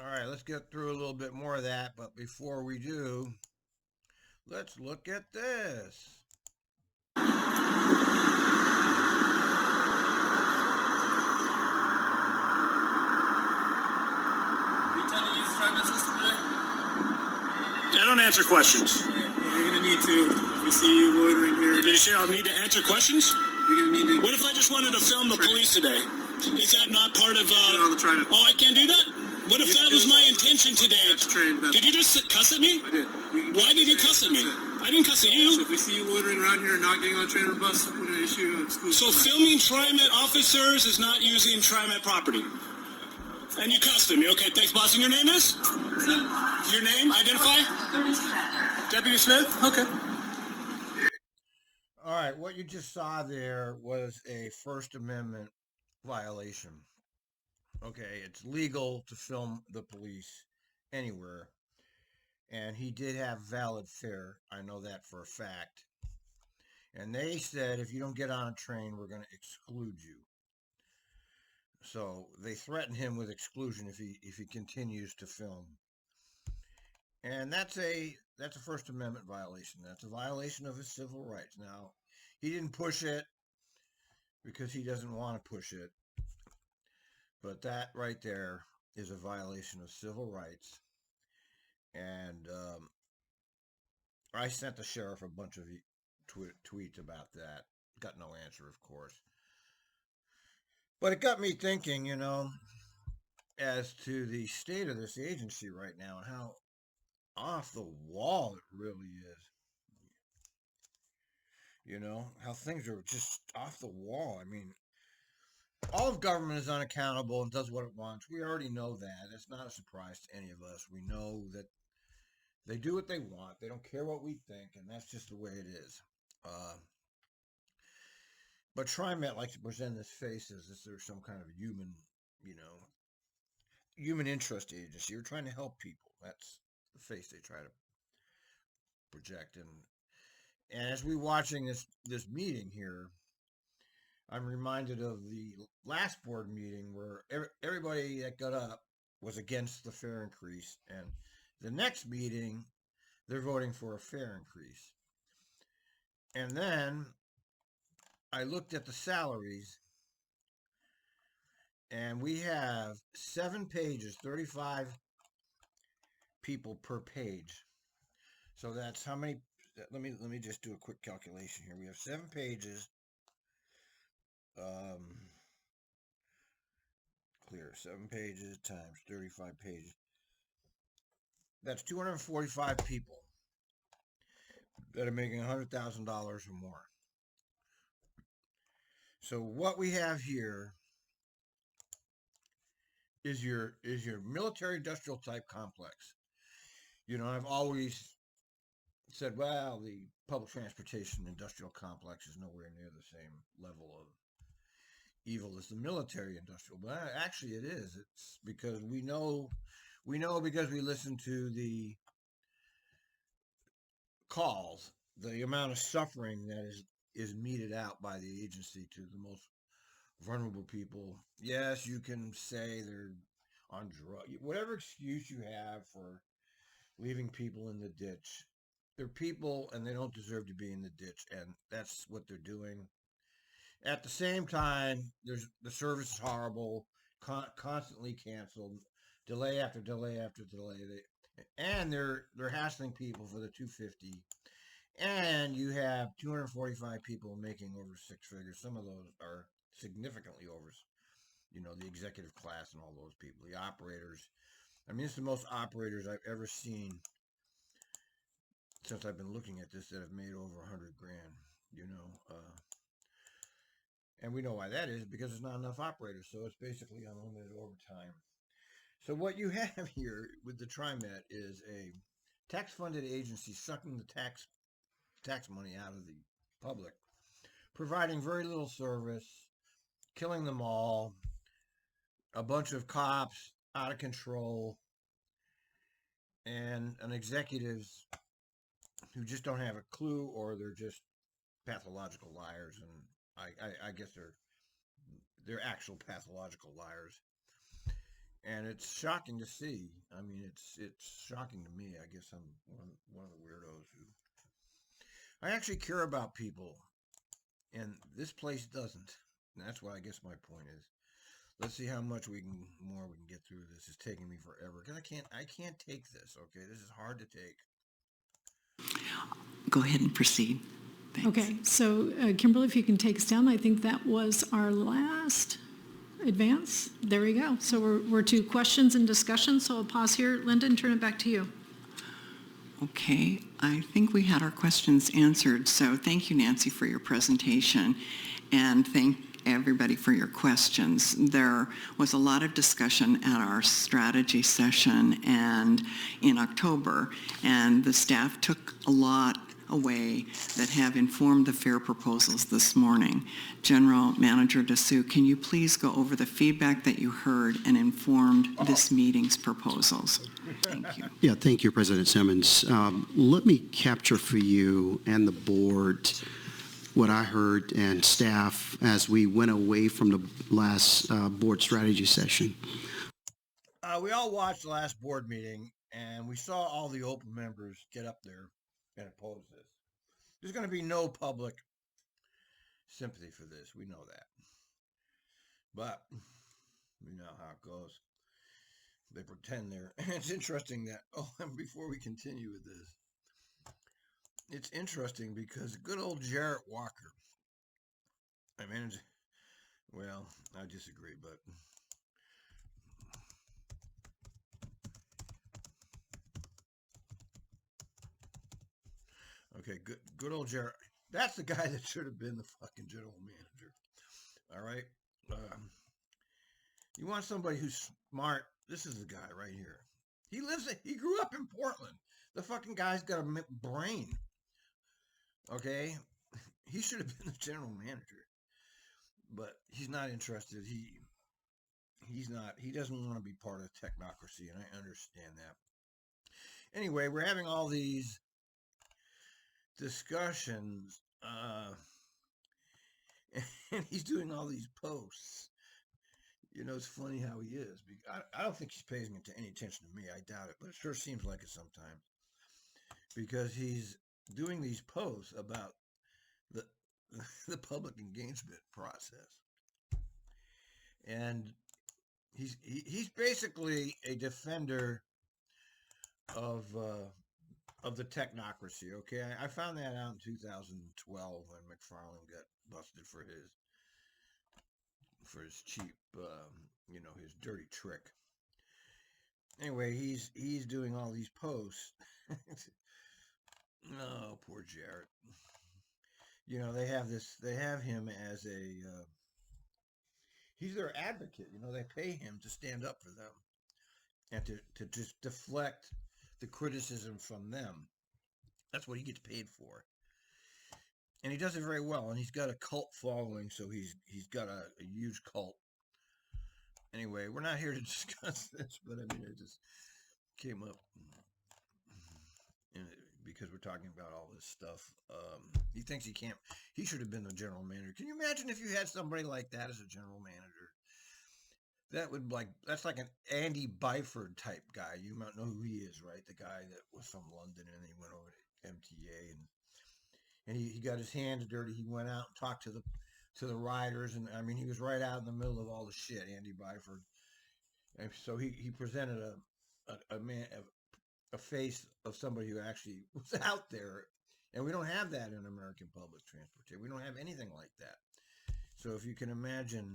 All right, let's get through a little bit more of that. But before we do, let's look at this. You intend to use the Trimet system today? I don't answer questions. You're gonna need to. If we see you loitering here, Did you say I'll need to answer questions? you're gonna need to. What if I just wanted to film the police today? Is that not part of? On the Trimet. Oh, I can't do that. What if that was my intention today? That's trained. Did you just cuss at me? I did. Why did you cuss at me? I didn't cuss at So you. if we see you loitering around here and not getting on a train or bus, we're gonna issue an exclusive. So filming Trimet officers is not using Trimet property. And you cussed at me. Okay, thanks, boss. And your name is? Your name? Identify? Deputy Smith? Okay. All right, what you just saw there was a First Amendment violation. Okay, it's legal to film the police anywhere, and he did have valid fare. I know that for a fact. And they said if you don't get on a train, we're going to exclude you. So they threatened him with exclusion if he continues to film. And that's a First Amendment violation. That's a violation of his civil rights. Now, he didn't push it because he doesn't want to push it. But that right there is a violation of civil rights. And I sent the sheriff a bunch of tweets about that. Got no answer, of course. But it got me thinking, as to the state of this agency right now and how off the wall it really is. How things are just off the wall. I mean, all of government is unaccountable and does what it wants. We already know that. It's not a surprise to any of us. We know that they do what they want. They don't care what we think, and that's just the way it is. But TriMet likes to present this face as if there's some kind of human interest agency. You're trying to help people. That's the face they try to project. And as we're watching this meeting here, I'm reminded of the last board meeting where everybody that got up was against the fare increase, and the next meeting they're voting for a fare increase. And then I looked at the salaries, and we have 7 pages, 35 people per page. So that's how many. Let me just do a quick calculation here. We have 7 pages. Clear 7 pages times 35 pages. That's 245 people that are making $100,000 or more. So what we have here is your military industrial type complex. I've always said, well, the public transportation industrial complex is nowhere near the same level of evil as the military industrial, but actually it is. It's because we know because we listen to the calls, the amount of suffering that is meted out by the agency to the most vulnerable people. Yes, you can say they're on drugs, whatever excuse you have for leaving people in the ditch. They're people and they don't deserve to be in the ditch, and that's what they're doing. At the same time, the service is horrible, constantly canceled, delay after delay after delay. And they're hassling people for the 250. And you have 245 people making over 6 figures. Some of those are significantly over, the executive class and all those people, the operators. I mean, it's the most operators I've ever seen since I've been looking at this that have made over 100 grand. And we know why that is, because there's not enough operators, so it's basically unlimited overtime. So what you have here with the TriMet is a tax-funded agency sucking the tax money out of the public, providing very little service, killing them all, a bunch of cops out of control, and an executives who just don't have a clue, or they're just pathological liars, and I guess they're actual pathological liars. and it's shocking to see. I mean, it's shocking to me. I guess I'm one of the weirdos who I actually care about people, and this place doesn't. And that's what I guess my point is. Let's see how much more we can get through this. It's taking me forever because I can't take this. Okay, this is hard to take. Go ahead and proceed. Thanks. Okay, so Kimberly, if you can take us down, I think that was our last advance. There we go. So we're to questions and discussion. So I'll pause here. Linda, and turn it back to you. Okay, I think we had our questions answered. So thank you, Nancy, for your presentation, and thank everybody for your questions. There was a lot of discussion at our strategy session and in October, and the staff took a lot away that have informed the fair proposals this morning. General Manager Dessou, can you please go over the feedback that you heard and informed this meeting's proposals? Thank you. Yeah, thank you, President Simmons. Let me capture for you and the board what I heard and staff as we went away from the last board strategy session. We all watched the last board meeting, and we saw all the open members get up there and oppose this. There's going to be no public sympathy for this. We know that. But we know how it goes. They pretend they're... It's interesting that... Oh, and before we continue with this, it's interesting because good old Jarrett Walker, I mean, well, I disagree, but okay, good old Jarrett. That's the guy that should have been the fucking general manager. All right. You want somebody who's smart. This is the guy right here. He grew up in Portland. The fucking guy's got a brain. Okay, he should have been the general manager, but he's not interested. He's not. He doesn't want to be part of technocracy, and I understand that. Anyway, we're having all these discussions, and he's doing all these posts. You know, it's funny how he is. I don't think he's paying any attention to me. I doubt it, but it sure seems like it sometimes because he's doing these posts about the public engagement process, and he's basically a defender of the technocracy. Okay, I found that out in 2012 when McFarland got busted for his cheap, his dirty trick. Anyway, he's doing all these posts. Oh, poor Jarrett. You know, they have him as he's their advocate. You know, they pay him to stand up for them and to just deflect the criticism from them. That's what he gets paid for. And he does it very well, and he's got a cult following, so he's got a huge cult. Anyway, we're not here to discuss this, but I mean, it just came up because we're talking about all this stuff. He thinks he should have been the general manager. Can you imagine if you had somebody like that as a general manager? That's like an Andy Byford type guy. You might know who he is, right? The guy that was from London and he went over to MTA and he got his hands dirty. He went out and talked to the riders, and I mean, he was right out in the middle of all the shit, Andy Byford. And so he presented a face of somebody who actually was out there, and we don't have that in American public transportation. We don't have anything like that. So if you can imagine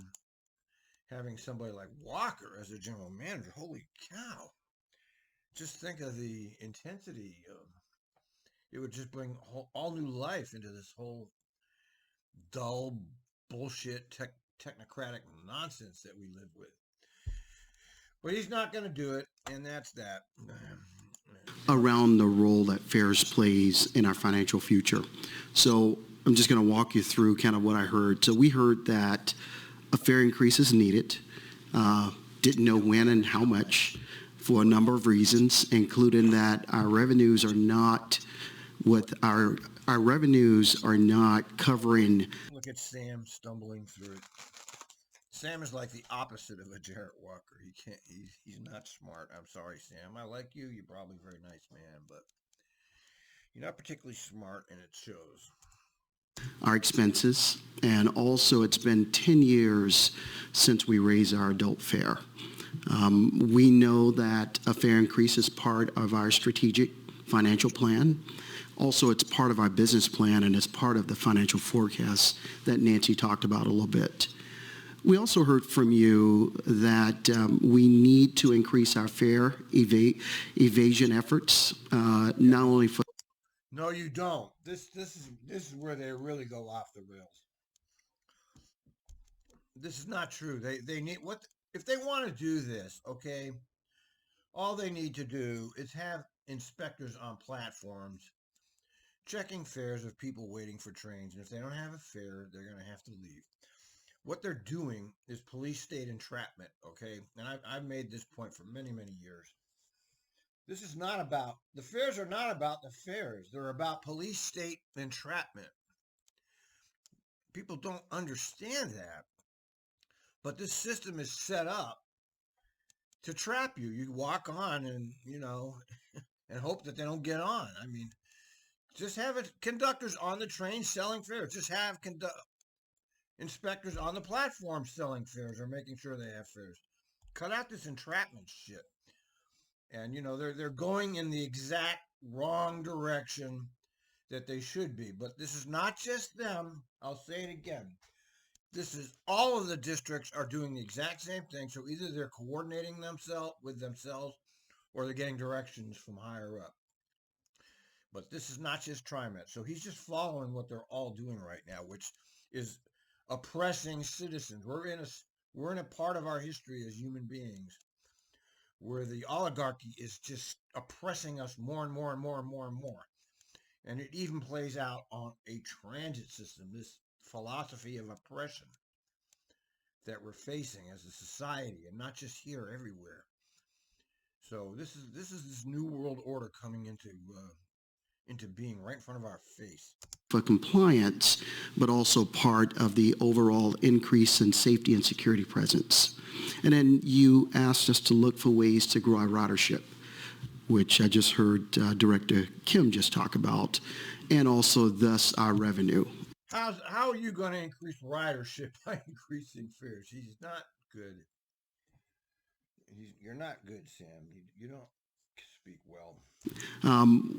having somebody like Walker as a general manager, holy cow! Just think of the intensity of. It would just bring all new life into this whole dull bullshit technocratic nonsense that we live with. But he's not going to do it, and that's that. Around the role that fares plays in our financial future. So I'm just going to walk you through kind of what I heard. So we heard that a fare increase is needed. Didn't know when and how much for a number of reasons, including that our revenues are not covering. Look at Sam stumbling through it. Sam is like the opposite of a Jarrett Walker. He can't. He's not smart. I'm sorry, Sam. I like you. You're probably a very nice man, but you're not particularly smart, and it shows. Our expenses, and also it's been 10 years since we raised our adult fare. We know that a fare increase is part of our strategic financial plan. Also, it's part of our business plan, and it's part of the financial forecast that Nancy talked about a little bit. We also heard from you that we need to increase our fare evasion efforts, not only for. No, you don't. This is where they really go off the rails. This is not true. They need what if they want to do this, okay? All they need to do is have inspectors on platforms checking fares of people waiting for trains, and if they don't have a fare, they're going to have to leave. What they're doing is police state entrapment, okay? And I've made this point for many, many years. This is not about, the fares are not about the fares. They're about police state entrapment. People don't understand that. But this system is set up to trap you. You walk on and, and hope that they don't get on. I mean, just have conductors on the train selling fares. Just have inspectors on the platform selling fares or making sure they have fares. Cut out this entrapment shit. And they're going in the exact wrong direction that they should be. But this is not just them. I'll say it again. This is all of the districts are doing the exact same thing. So either they're coordinating themselves or they're getting directions from higher up. But this is not just Trimet. So he's just following what they're all doing right now, which is oppressing citizens. We're in a part of our history as human beings where the oligarchy is just oppressing us more and more and more and more and more. And it even plays out on a transit system, this philosophy of oppression that we're facing as a society, and not just here, everywhere. So this is this new world order coming into being right in front of our face. For compliance, but also part of the overall increase in safety and security presence. And then you asked us to look for ways to grow our ridership, which I just heard Director Kim just talk about, and also thus our revenue. How are you going to increase ridership by increasing fares? He's not good. You're not good, Sam. You don't speak well.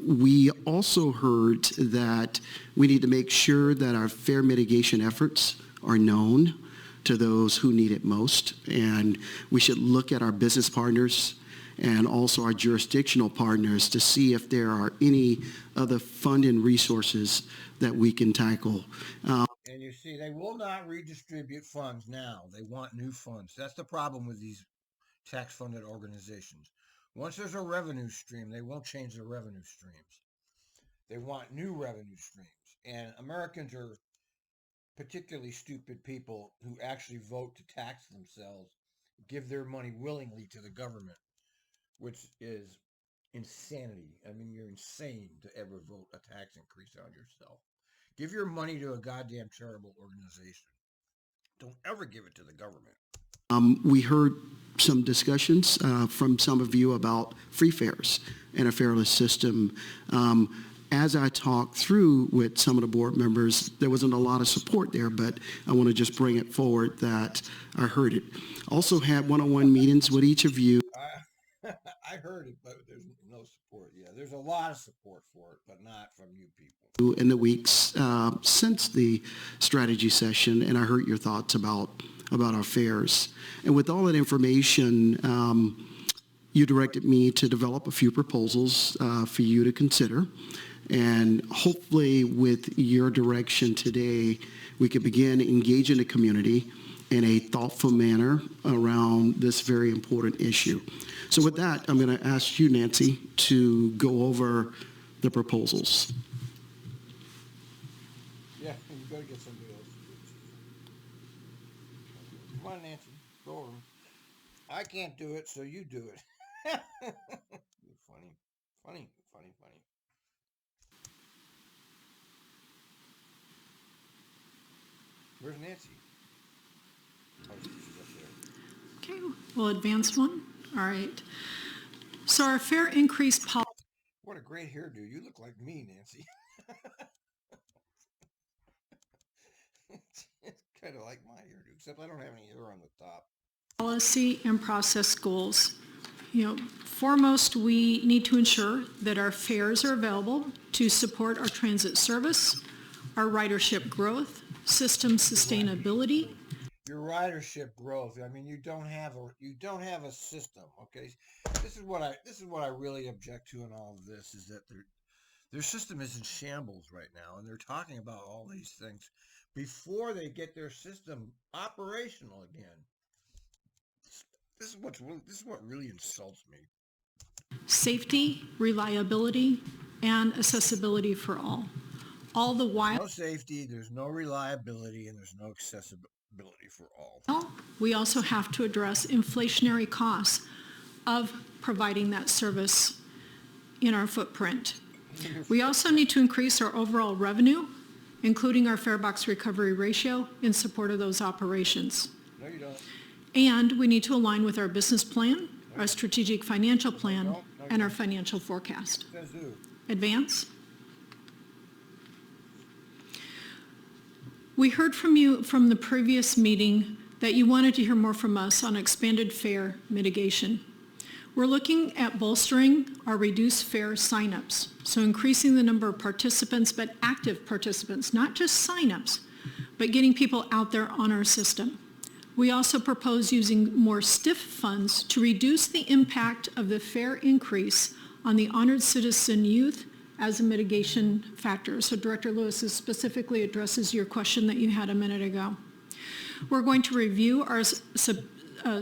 We also heard that we need to make sure that our fare mitigation efforts are known to those who need it most, and we should look at our business partners and also our jurisdictional partners to see if there are any other funding resources that we can tackle. And you see, they will not redistribute funds now. They want new funds. That's the problem with these tax-funded organizations. Once there's a revenue stream, they won't change the revenue streams. They want new revenue streams. And Americans are particularly stupid people who actually vote to tax themselves, give their money willingly to the government, which is insanity. I mean, you're insane to ever vote a tax increase on yourself. Give your money to a goddamn charitable organization. Don't ever give it to the government. We heard some discussions from some of you about free fares and a fareless system. As I talked through with some of the board members, there wasn't a lot of support there, but I want to just bring it forward that I heard it. Also had one-on-one meetings with each of you. I heard it, but there's no support. Yeah, there's a lot of support for it, but not from you people. In the weeks since the strategy session, and I heard your thoughts about our fares. And with all that information, you directed me to develop a few proposals for you to consider. And hopefully with your direction today, we can begin engaging the community in a thoughtful manner around this very important issue. So with that, I'm going to ask you, Nancy, to go over the proposals. Yeah, you better get somebody else to do it. Come on, Nancy, go over. I can't do it, so you do it. You're funny. Where's Nancy? Oh, she's Okay, we'll advance one. All right. So our fare increase policy. What a great hairdo. You look like me, Nancy. It's kind of like my hairdo, except I don't have any hair on the top. Policy and process goals. Foremost, we need to ensure that our fares are available to support our transit service, our ridership growth, system sustainability. Your ridership growth. I mean, you don't have a system. Okay, this is what I really object to in all of this is that their system is in shambles right now, and they're talking about all these things before they get their system operational again. This is what really insults me. Safety, reliability, and accessibility for all. All the while, No safety, there's no reliability, and there's no accessibility for all. we also have to address inflationary costs of providing that service in our footprint. We also need to increase our overall revenue, including our fare box recovery ratio, in support of those operations. No, you don't. And we need to align with our business plan, our strategic financial plan, and our financial forecast. Says who? Advance. We heard from you from the previous meeting that you wanted to hear more from us on expanded fare mitigation. We're looking at bolstering our reduced fare signups, so increasing the number of participants, but active participants, not just signups, but getting people out there on our system. We also propose using more STIF funds to reduce the impact of the fare increase on the honored citizen youth as a mitigation factor. So Director Lewis specifically addresses your question that you had a minute ago. We're going to review our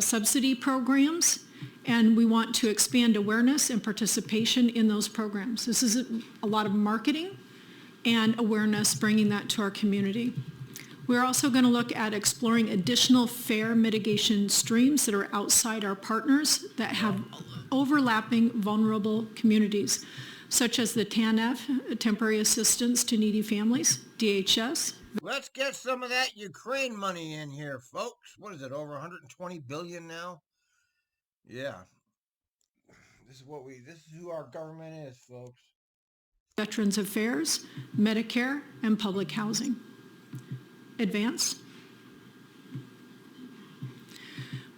subsidy programs, and we want to expand awareness and participation in those programs. This is a lot of marketing and awareness, bringing that to our community. We're also going to look at exploring additional fare mitigation streams that are outside our partners that have overlapping vulnerable communities, such as the TANF, Temporary Assistance to Needy Families, DHS. Let's get some of that Ukraine money in here, folks. What is it, over 120 billion now? Yeah. This is who our government is, folks. Veterans Affairs, Medicare, and public housing. Advance.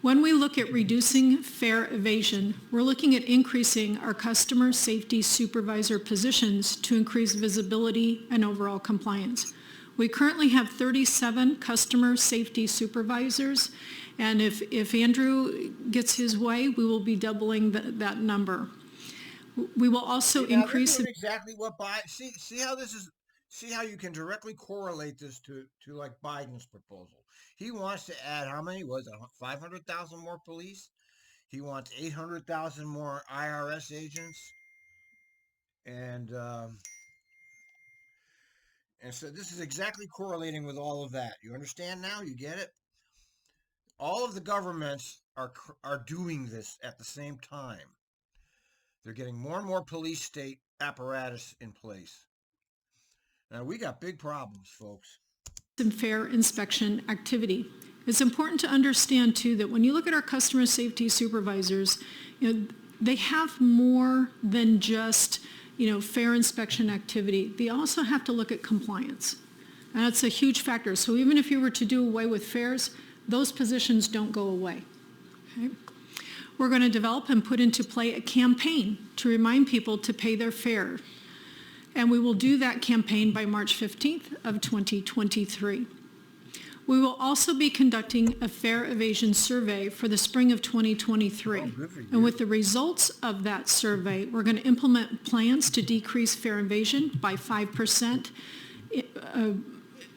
When we look at reducing fare evasion, we're looking at increasing our customer safety supervisor positions to increase visibility and overall compliance. We currently have 37 customer safety supervisors, and if Andrew gets his way, we will be doubling that number. We will also increase exactly what see how you can directly correlate this to like Biden's proposal. He wants to add how many? Was it 500,000 more police? He wants 800,000 more IRS agents, and so this is exactly correlating with all of that. You understand now? You get it? All of the governments are doing this at the same time. They're getting more and more police state apparatus in place. Now, we got big problems, folks. And fare inspection activity. It's important to understand, too, that when you look at our customer safety supervisors, they have more than just, fare inspection activity. They also have to look at compliance. And that's a huge factor. So even if you were to do away with fares, those positions don't go away. Okay? We're going to develop and put into play a campaign to remind people to pay their fare. And we will do that campaign by March 15th of 2023. We will also be conducting a fare evasion survey for the spring of 2023. And with the results of that survey, we're going to implement plans to decrease fare evasion by 5%,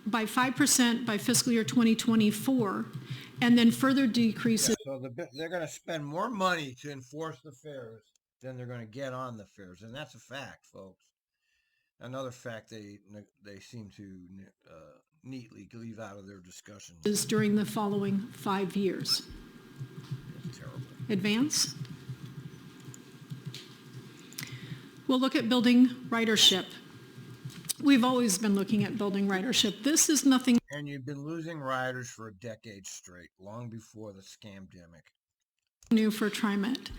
by fiscal year 2024, and then further decrease it. So they're going to spend more money to enforce the fares than they're going to get on the fares, and that's a fact, folks. Another fact they seem to neatly leave out of their discussions. Is during the following 5 years. That's terrible. Advance. We'll look at building ridership. We've always been looking at building ridership. This is nothing. And you've been losing riders for a decade straight, long before the scamdemic. new for Trimet.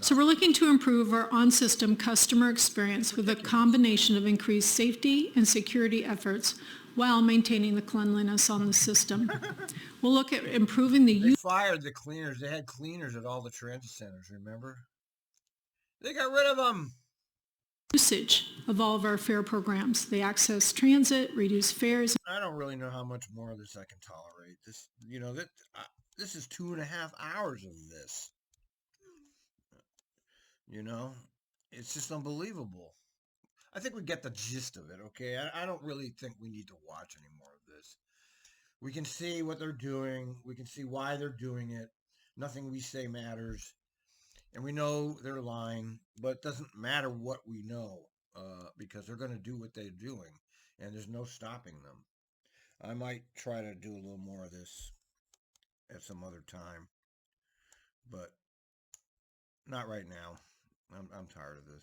So we're looking to improve our on-system customer experience with a combination of increased safety and security efforts while maintaining the cleanliness on the system. We'll look at improving the They fired the cleaners. They had cleaners at all the transit centers, remember? They got rid of them. usage of all of our fare programs. The access transit, reduced fares. I don't really know how much more of this I can tolerate. This, this is 2.5 hours of this. It's just unbelievable. I think we get the gist of it, okay? I don't really think we need to watch any more of this. We can see what they're doing. We can see why they're doing it. Nothing we say matters. And we know they're lying, but it doesn't matter what we know because they're going to do what they're doing, and there's no stopping them. I might try to do a little more of this at some other time, but not right now. I'm tired of this.